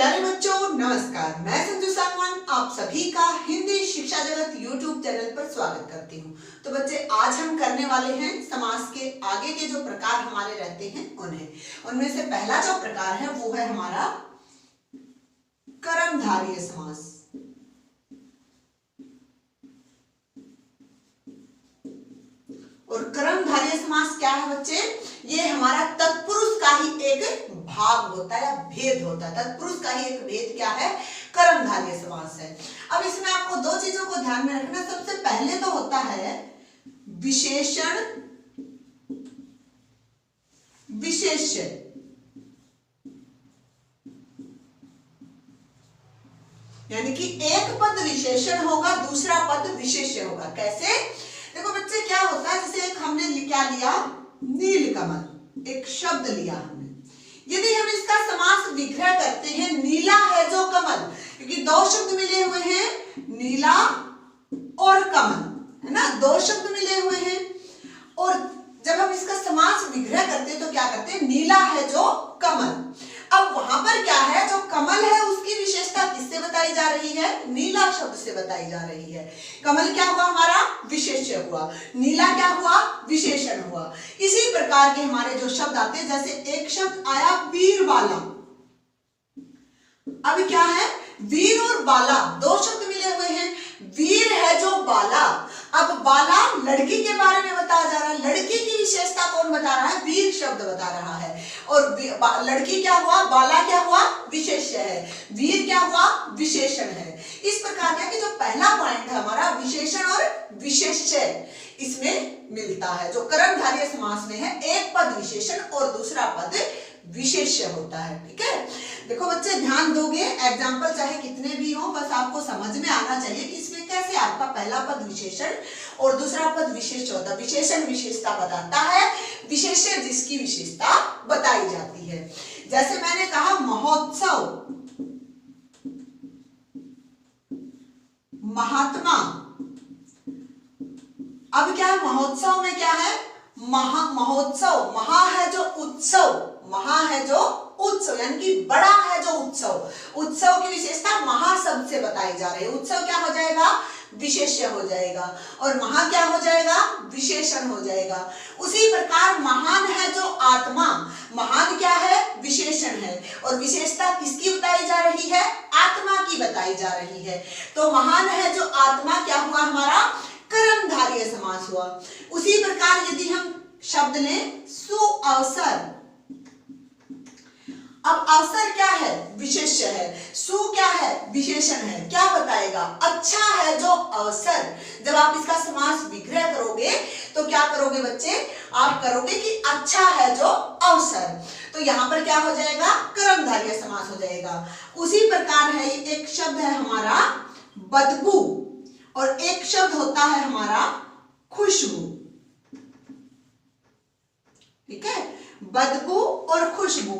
प्यारे बच्चों नमस्कार, मैं संजू सांगवान आप सभी का हिंदी शिक्षा जगत यूट्यूब चैनल पर स्वागत करती हूँ। तो बच्चे आज हम करने वाले हैं समास के आगे के जो प्रकार हमारे रहते हैं उनमें से पहला जो प्रकार है वो है हमारा कर्मधारय समास। और कर्मधारय समास क्या है बच्चे? ये हमारा तत्पुरुष का ही एक भाग होता है या भेद होता है। तत्पुरुष का ही एक भेद क्या है? कर्मधारय समास है। अब इसमें आपको दो चीजों को ध्यान में रखना। सबसे पहले तो होता है विशेषण विशेष्य। यानी कि एक पद विशेषण होगा, दूसरा पद विशेष्य होगा। कैसे? देखो बच्चे क्या होता है, जैसे एक हमने क्या लिया, नीलकमल, एक शब्द लिया हमने। यदि हम इसका समास विग्रह करते हैं, नीला है जो कमल, क्योंकि दो शब्द मिले हुए हैं, नीला और कमल, है ना, दो शब्द मिले हुए हैं। और जब हम इसका समास विग्रह करते हैं तो क्या करते हैं, नीला है जो कमल। अब वहां पर क्या है, जो कमल है उसकी विशेषता किससे बताई जा रही है? नीला शब्द से बताई जा रही है। कमल क्या हुआ हमारा? विशेष्य हुआ। नीला क्या हुआ? विशेषण हुआ। इसी प्रकार के हमारे जो शब्द आते हैं, जैसे एक शब्द आया वीरबाला। अब क्या है, वीर और बाला दो शब्द मिले हुए हैं। वीर है जो बाला। अब बाला लड़की के बारे में बताया जा रहा है। लड़की की विशेषता कौन बता रहा है? वीर शब्द बता रहा है। और लड़की क्या हुआ? बाला क्या हुआ? विशेष्य है। वीर क्या हुआ? विशेषण है। इस प्रकार का कि जो पहला पॉइंट है हमारा, विशेषण और विशेष्य, इसमें मिलता है। जो कर्मधारय समास में है, एक पद विशेषण और दूसरा पद विशेष्य होता है। ठीक है, देखो बच्चे ध्यान दोगे, एग्जाम्पल चाहे कितने भी हो, बस आपको समझ में आना चाहिए कि इसमें कैसे आपका पहला पद विशेषण और दूसरा पद विशेष्य होता है। विशेषण विशेषता बताता है, विशेष्य जिसकी विशेषता बताई जाती है। जैसे मैंने कहा महोत्सव, महात्मा। अब क्या है, महोत्सव में क्या है? महोत्सव, महा है जो उत्सव, महा है जो उत्सव, यानी कि बड़ा है जो उत्सव। उत्सव की विशेषता महा शब्द से बताई जा रही है। उत्सव क्या हो जाएगा? विशेष्य हो जाएगा। और महा क्या हो जाएगा? विशेषण हो जाएगा। उसी प्रकार महान है जो आत्मा, महान क्या है? विशेषण है। और विशेषता किसकी बताई जा रही है? आत्मा की बताई जा रही है। तो महान है जो आत्मा क्या हुआ हमारा? कर्मधारय समास हुआ। उसी प्रकार यदि हम शब्द लें सुअवसर। अब अवसर क्या है? विशेष्य है। सु क्या है? विशेषण है। क्या बताएगा? अच्छा है जो अवसर। जब आप इसका समास विग्रह करोगे तो क्या करोगे बच्चे? आप करोगे कि अच्छा है जो अवसर। तो यहां पर क्या हो जाएगा? कर्मधारय समास हो जाएगा। उसी प्रकार है, एक शब्द है हमारा बदबू और एक शब्द होता है हमारा खुशबू। ठीक है, बदबू और खुशबू।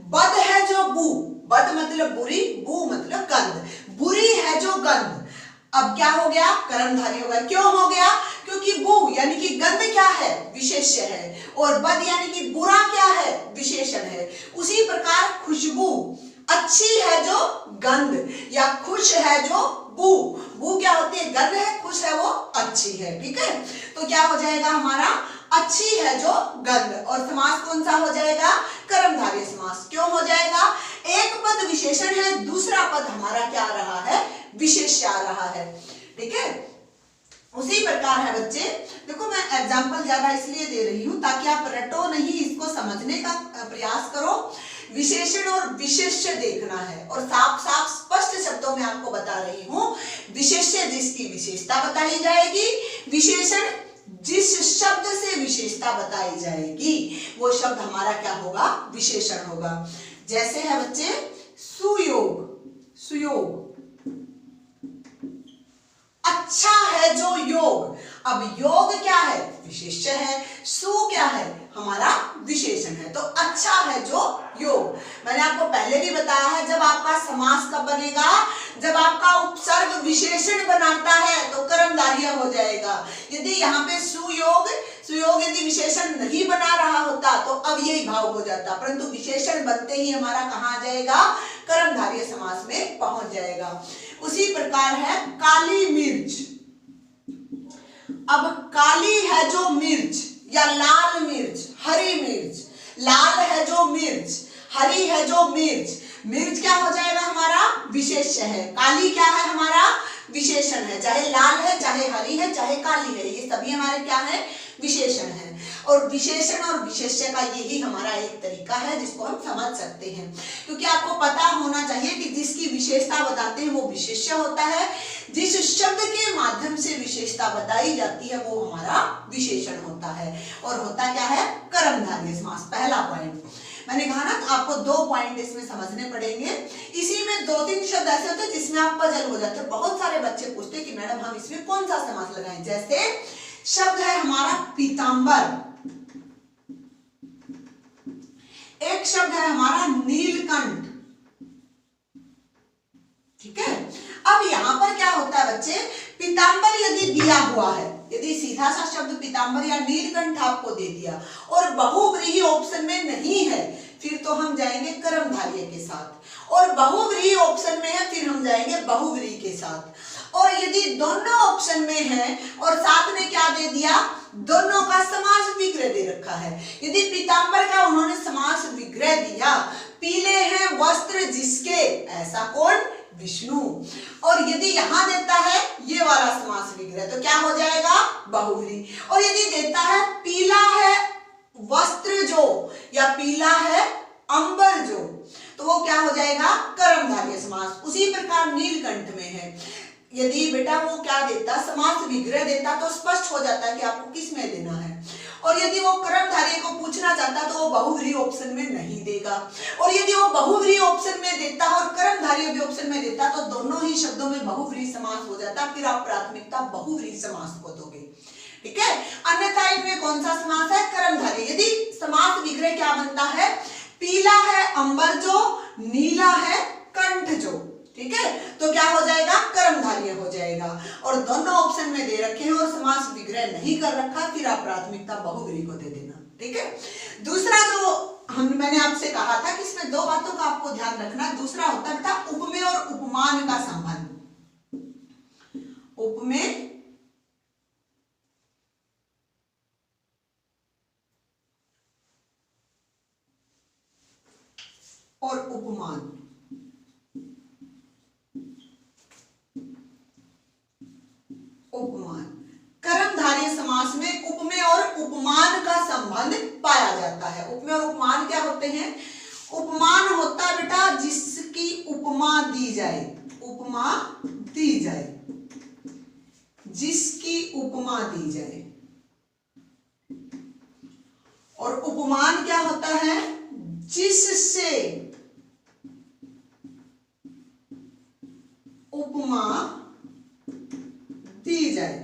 बद है जो बू, बद मतलब बुरी, बू मतलब गंध। बुरी है जो गंध। अब क्या हो गया? कर्मधारय हो गया। क्यों हो गया? क्योंकि बू यानी कि गंध क्या है? विशेष्य है। और बद यानी कि बुरा क्या है? विशेषण है। उसी प्रकार खुशबू, अच्छी है जो गंध, या खुश है जो बू। बू क्या होती है? गंध है, खुश है वो अच्छी है। ठीक है, तो क्या हो जाएगा हमारा? अच्छी है जो गंध। और समास कौन सा हो जाएगा? कर्मधारय समास। क्यों हो जाएगा? एक पद विशेषण है, दूसरा पद हमारा क्या आ रहा है? विशेष्य आ रहा है। ठीक है, उसी प्रकार है बच्चे। देखो मैं एग्जाम्पल ज्यादा इसलिए दे रही हूं ताकि आप रटो नहीं, इसको समझने का प्रयास करो। विशेषण और विशेष्य देखना है और साफ साफ स्पष्ट शब्दों में आपको बता रही हूं। विशेष्य जिसकी विशेषता बताई जाएगी, विशेषण जिस शब्द से विशेषता बताई जाएगी वो शब्द हमारा क्या होगा? विशेषण होगा। जैसे है बच्चे सुयोग, सुयोग, अच्छा है जो योग। अब योग क्या है? विशेष्य है। सु क्या है? हमारा विशेषण है। तो अच्छा है जो योग। मैंने आपको पहले भी बताया है, जब आपका समास कब बनेगा, जब आपका उपसर्ग विशेषण बनाता है तो कर्मधारय हो जाएगा। यदि यहाँ पे सुयोग यदि विशेषण नहीं बना रहा होता तो अव्ययी भाव हो जाता, परंतु विशेषण बनते ही हमारा कहाँ आ जाएगा, कर्मधारय समास में पहुंच जाएगा। उसी प्रकार है काली मिर्च। अब काली है जो मिर्च या लाल मिर्च, हरी मिर्च, लाल है जो मिर्च, हरी है जो मिर्च, मिर्च क्या हो जाएगा हमारा विशेष्य है, काली क्या है हमारा विशेषण है, चाहे लाल है चाहे हरी है चाहे काली है, ये सभी हमारे क्या है विशेषण है। और विशेषण और विशेष्य का यही हमारा एक तरीका है जिसको हम समझ सकते हैं, क्योंकि आपको पता होना चाहिए कि जिसकी विशेषता बताते हैं वो विशेष्य होता है, जिस शब्द के माध्यम से विशेषता बताई जाती है वो हमारा विशेषण होता है। और होता क्या है, कर्मधारय समास। पहला पॉइंट मैंने कहा ना, आपको 2 पॉइंट इसमें समझने पड़ेंगे। इसी में 2-3 शब्द ऐसे होते हैं जिसमें आप पजल हो जाते हैं। बहुत सारे बच्चे पूछते हैं कि मैडम हम इसमें कौन सा समास लगाएं। जैसे शब्द है हमारा पीतांबर, एक शब्द है हमारा नीलकंठ, ठीक है। अब यहां पर क्या होता है बच्चे, पीतांबर यदि दिया हुआ है, यदि सीधा सा शब्द पीतांबर या नीलकंठ आपको दे दिया और बहुव्रीहि ऑप्शन में नहीं है, फिर तो हम जाएंगे कर्मधारय के साथ, और बहुव्रीहि ऑप्शन में है फिर हम जाएंगे बहुव्रीहि के साथ। और यदि दोनों ऑप्शन में है और साथ में क्या दे दिया, दोनों का समास विग्रह दे रखा है। यदि पीतांबर का उन्होंने समास विग्रह दिया, पीले हैं वस्त्र जिसके, ऐसा कौन, विष्णु। और यदि यहां देता है ये वाला समास विग्रह तो क्या हो जाएगा, बहुव्रीहि। और यदि देता है पीला है वस्त्र जो या पीला है अंबर जो, तो वो क्या हो जाएगा, कर्मधारय समास। उसी प्रकार नीलकंठ में है, यदि बेटा वो क्या देता, समास विग्रह देता तो स्पष्ट हो जाता है कि आपको किस में देना है। और यदि वो कर्मधारय को पूछना चाहता तो वो बहुव्रीहि ऑप्शन में नहीं देगा। और यदि वो बहुव्रीहि ऑप्शन में देता और कर्मधारय भी ऑप्शन में देता तो दोनों ही शब्दों में बहुव्रीहि समास हो जाता, फिर आप प्राथमिकता बहुव्रीहि समास को दोगे, ठीक है। अन्यथा इनमें कौन सा समास है, कर्मधारय। यदि समास विग्रह क्या बनता है, पीला है अंबर जो, नीला है कंठ जो, ठीक है, तो क्या हो जाएगा, कर्मधारय हो जाएगा। और दोनों ऑप्शन में दे रखे हैं और समास विग्रह नहीं कर रखा, फिर आप प्राथमिकता बहुव्रीहि को दे देना, ठीक है। दूसरा जो मैंने आपसे कहा था कि इसमें 2 बातों का आपको ध्यान रखना। दूसरा होता है बेटा उपमेय और उपमान का संबंध। उपमेय और उपमान। उपमान, कर्मधारय समास में उपमेय और उपमान का संबंध पाया जाता है। उपमेय और उपमान क्या होते हैं, उपमान होता है बेटा जिसकी उपमा दी जाए, उपमा दी जाए, जिसकी उपमा दी जाए। और उपमान क्या होता है, जिससे उपमा दी जाए।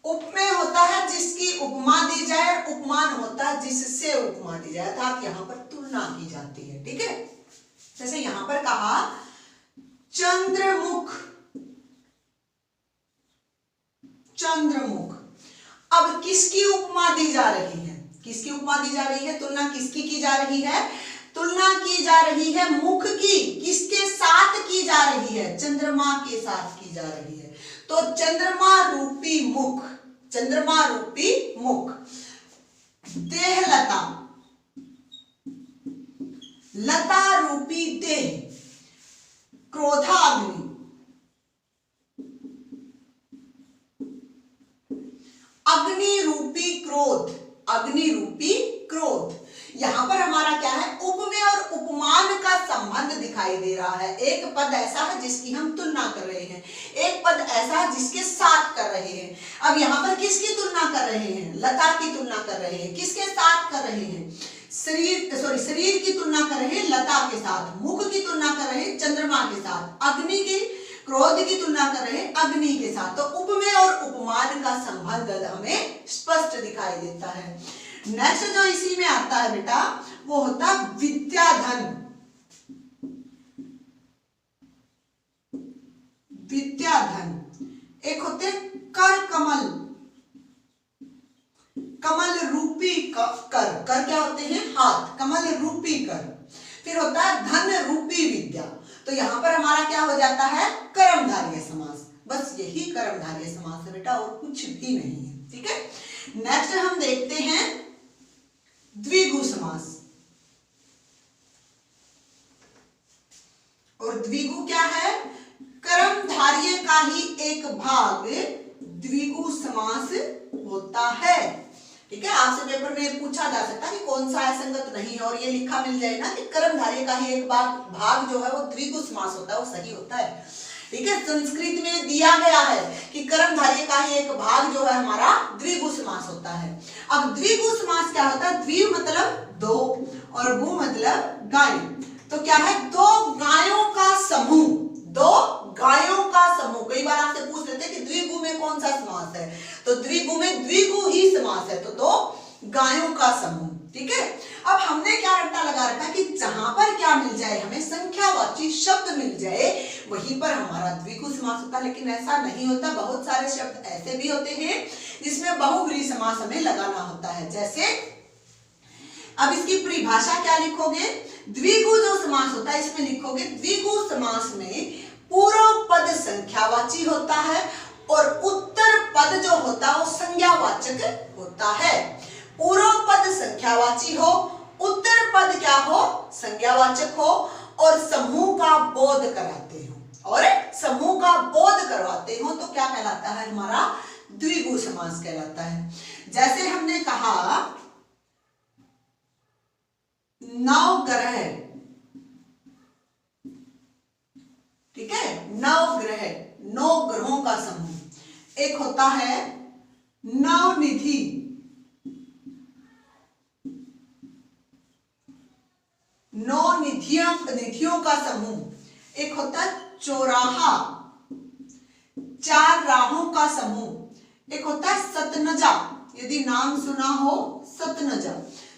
उपमेय होता है जिसकी उपमा दी जाए, उपमान होता है जिससे उपमा दी जाए, अर्थात यहां पर तुलना की जाती है, ठीक है। जैसे यहां पर कहा चंद्रमुख, चंद्रमुख, अब किसकी उपमा दी जा रही है, किसकी उपमा दी जा रही है, तुलना किसकी की जा रही है, तुलना की जा रही है मुख की, किसके साथ की जा रही है, चंद्रमा के साथ की जा रही है। तो चंद्रमा रूपी मुख, चंद्रमा रूपी मुख, देहलता, लता रूपी देह, क्रोधाग्नि, अग्नि रूपी क्रोध, अग्नि रूपी क्रोध। यहां पर हमारा क्या है, उपमेय और उपमान का संबंध दिखाई दे रहा है। एक पद ऐसा है जिसकी हम तुलना कर रहे हैं, एक पद ऐसा है जिसके साथ कर रहे हैं। अब यहां पर किसकी तुलना कर रहे हैं, लता की तुलना कर रहे हैं, किसके साथ कर रहे हैं, शरीर की तुलना कर रहे हैं लता के साथ, मुख की तुलना कर रहे हैं चंद्रमा के साथ, अग्नि की, क्रोध की तुलना कर रहे हैं अग्नि के साथ। तो उपमेय और उपमान का संबंध हमें स्पष्ट दिखाई देता है। नेक्स्ट जो इसी में आता है बेटा वो होता विद्याधन। रूपी कर। फिर होता है धन रूपी विद्या, तो यहां पर हमारा क्या हो जाता है, कर्मधारय समास। बस यही कर्मधारय समास है बेटा, और कुछ भी नहीं है। ठीक है, नेक्स्ट हम देखते हैं द्विगु समास। और द्विगु क्या है, कर्मधारय का ही एक भाग द्विगु समास होता है। ठीक है, आपसे पेपर में पूछा जा सकता है कि कौन सा असंगत नहीं, और ये लिखा मिल जाए ना कि कर्मधारय का ही एक भाग जो है वो द्विगु समास होता है, वो सही होता है। ठीक है, संस्कृत में दिया गया है कि कर्मधारय का ही एक भाग जो है हमारा द्विगु समास होता है। अब द्विगु समास क्या होता है, द्वि मतलब दो और गु मतलब गाय। तो क्या है, दो गायों का समूह, दो गायों का समूह। कई बार आपसे पूछ लेते हैं कि द्विगु में कौन सा समास है, तो द्विगु में द्विगु ही समास है, तो दो गायों का समूह। ठीक है, अब हमने क्या रट्टा लगा रखा कि जहां पर क्या मिल जाए, हमें संख्यावाची शब्द मिल जाए, वहीं पर हमारा द्विगु समास होता है। लेकिन ऐसा नहीं होता, बहुत सारे शब्द ऐसे भी होते हैं जिसमें बहुव्रीहि समास हमें लगाना होता है। जैसे अब इसकी परिभाषा क्या लिखोगे, द्विगु जो समास होता है इसमें लिखोगे, द्विगु समास में पूर्व पद संख्यावाची होता है और उत्तर पद जो होता है वो संज्ञावाचक होता है। पूर्व पद संख्यावाची हो, उत्तर पद क्या हो, संज्ञावाचक हो, और समूह का बोध कराते हो, और समूह का बोध करवाते हो, तो क्या कहलाता है, हमारा द्विगु समास कहलाता है। जैसे हमने कहा नवग्रह, ठीक है, नवग्रह, नौ ग्रहों का समूह। एक होता है नवनिधि, नौ निधियों का समूह। एक होता है चौराहा, चार राहों का समूह। एक होता है सतनजा, यदि नाम सुना हो, सतनजा।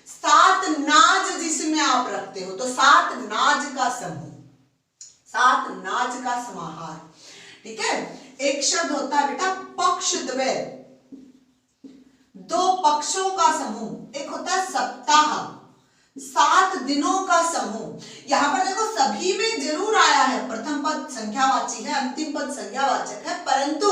सात नाज जिसमें आप रखते हो, तो सात नाज का समूह, सात नाज का समाहार। ठीक है, एक शब्द होता है बेटा पक्षद्वय, दो पक्षों का समूह। एक होता है सप्ताह, सात दिनों का समूह। यहां पर देखो सभी में जरूर आया है, प्रथम पद संख्यावाची है, अंतिम पद संज्ञावाचक है, परंतु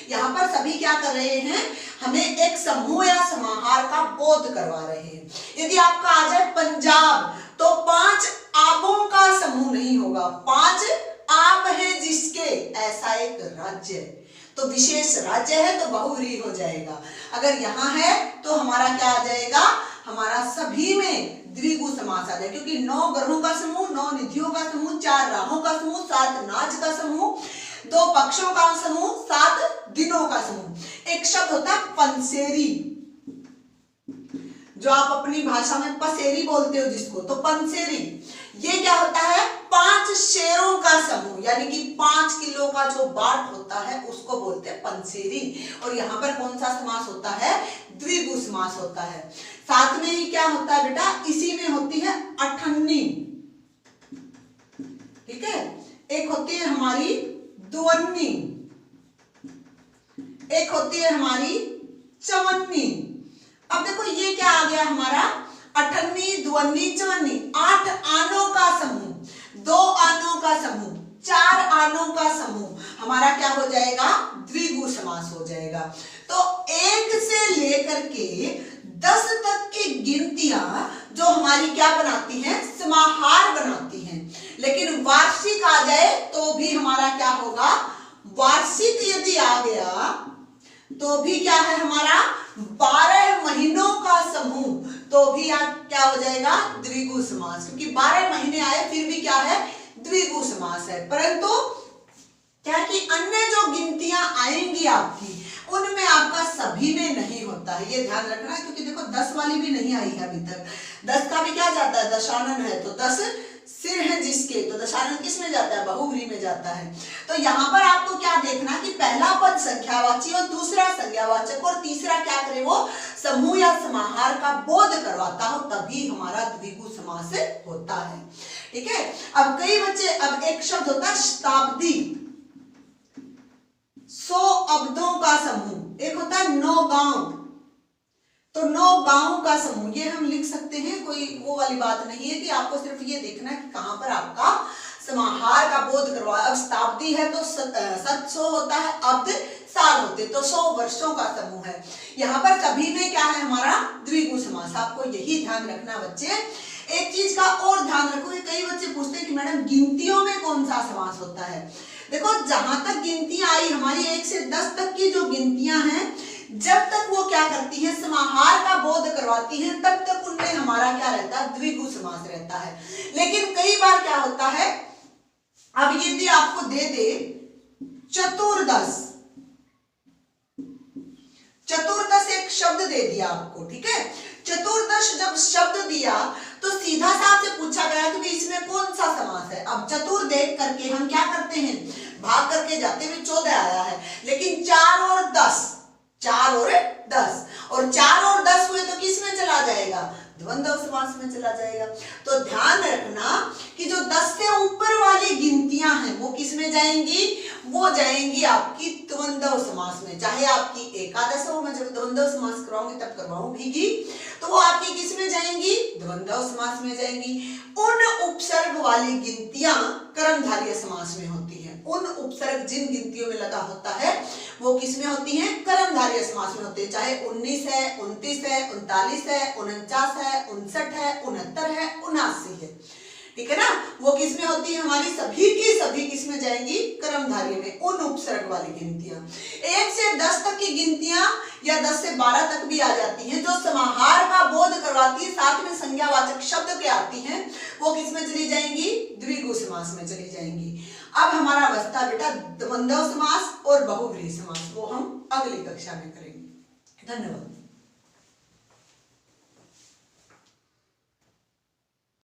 यहां पर सभी क्या कर रहे हैं, हमें एक समूह या समाहार का बोध करवा रहे हैं। यदि आपका आ जाए पंजाब, तो पांच आबों का समूह नहीं होगा, पांच आब है जिसके, ऐसा एक राज्य है, तो विशेष राज्य है, तो बहुव्रीहि हो जाएगा। अगर यहां है तो हमारा क्या आ जाएगा, हमारा सभी में द्विगु समास आ जाए, क्योंकि नौ ग्रहों का समूह, नौ निधियों का समूह, चार राहों का समूह, सात नाच का समूह, दो पक्षों का समूह, सात दिनों का समूह। एक शब्द होता है पंसेरी, जो आप अपनी भाषा में पसेरी बोलते हो जिसको, तो पंसेरी। ये क्या होता है, पांच शेरों का समूह, यानी कि 5 किलो का जो बाट होता है उसको बोलते हैं पंसेरी। और यहां पर कौन सा समास होता है, द्विगु समास होता है। साथ में ही क्या होता है बेटा, इसी में होती है अठन्नी। ठीक है, एक होती है हमारी दुअन्नी, एक होती है हमारी चवन्नी। अब देखो ये क्या आ गया हमारा, अठन्नी, दुअन्नी, चवन्नी। 8 आनों का समूह, 2 आनों का समूह, 4 आनों का समूह, हमारा क्या हो जाएगा, द्विगु समास हो जाएगा। तो 1 से लेकर के 10 तक की गिनतियां जो हमारी क्या बनाती हैं, समाहार बनाती हैं। लेकिन वार्षिक आ जाए तो भी हमारा क्या होगा, वार्षिक यदि आ गया तो भी क्या है हमारा, 12 महीनों का समूह, तो भी क्या हो जाएगा, द्विगु समास। क्योंकि 12 महीने आए फिर भी क्या है, द्विगु समास है। परंतु क्या कि अन्य जो गिनतियां आएंगी आपकी, उनमें आपका सभी में नहीं होता है, ये ध्यान रखना। क्योंकि देखो 10 वाली भी नहीं आई है अभी तक, 10 का भी क्या जाता है, दशानन है, तो 10 सिर है जिसके, तो दशानन किस में जाता है, बहुव्रीहि में जाता है। तो यहां पर आपको क्या देखना कि पहला पद संख्यावाची और दूसरा संज्ञावाचक, और तीसरा क्या करे, वो समूह या समाहार का बोध करवाता हो, तभी हमारा द्विगु समास होता है। ठीक है, अब कई बच्चे, अब एक शब्द होता है शताब्दी, 100 अब्दों का समूह। एक होता है नौगांव, तो 9 गांवों का समूह, ये हम लिख सकते हैं, कोई वो वाली बात नहीं है कि आपको सिर्फ ये देखना है कि कहां पर आपका समाहार का बोध करवा। अब शताब्दी है तो 100 होता है, अब्द साल होते, तो 100 वर्षों का समूह है। यहाँ पर सभी में क्या है हमारा द्विगु समास, आपको यही ध्यान रखना बच्चे। एक चीज का और ध्यान रखो, कई बच्चे पूछते हैं कि मैडम गिनतियों में कौन सा समास होता है। देखो जहां तक गिनतियां आई हमारी 1 से 10 तक की जो गिनतियां हैं, जब तक वो क्या करती है समाहार का बोध करवाती हैं, तब तक उनमें हमारा क्या रहता है द्विगु समास रहता है। लेकिन कई बार क्या होता है, अब यदि आपको दे दे चतुर्दश, चतुर्दश एक शब्द दे दिया आपको, ठीक है, चतुर्दश जब शब्द दिया तो सीधा सा आपसे पूछा गया कि इसमें कौन सा समास है। अब चतुर देख करके हम क्या करते हैं, भाग करके जाते हुए 14 आया है, लेकिन 4 और 10, 4 और 10, और 4 और 10 हुए तो किस में चला जाएगा, द्वंद्व समास में चला जाएगा। तो ध्यान रखना कि जो 10 से ऊपर वाली गिनतियां हैं वो किस में जाएंगी, वो जाएंगी आपकी द्वंद्व समास में। चाहे आपकी एकादश हो, मैं जब द्वंद्व समास करवाऊंगी तब करवाऊंगी, तो वो आपकी किस में जाएंगी, द्वंद्व समास में जाएंगी। उन उपसर्ग वाली गिनतियां कर्मधारय समास में होती हैं। उन उपसर्ग जिन गिनतियों में लगा होता है वो किस में होती हैं, कर्मधारय समास में होती है। चाहे 19 है, 29 है, 39 है, 49 है, 59 है, 69 है, 79 है, ठीक है ना, वो किस में होती है, हमारी सभी की सभी किस में जाएंगी, कर्मधारय में। उन उपसर्ग वाली गिनतियां 1 से 10 तक की गिनतियां या 10 से 12 तक भी आ जाती हैं, जो समाहार का बोध करवाती है, साथ में संज्ञावाचक शब्द के आती हैं, वो किस में चली जाएंगी, द्विगु समास में चली जाएंगी। अब हमारा बचता बेटा द्वंद्व समास और बहुव्रीहि समास, वो हम अगली कक्षा में करेंगे। धन्यवाद।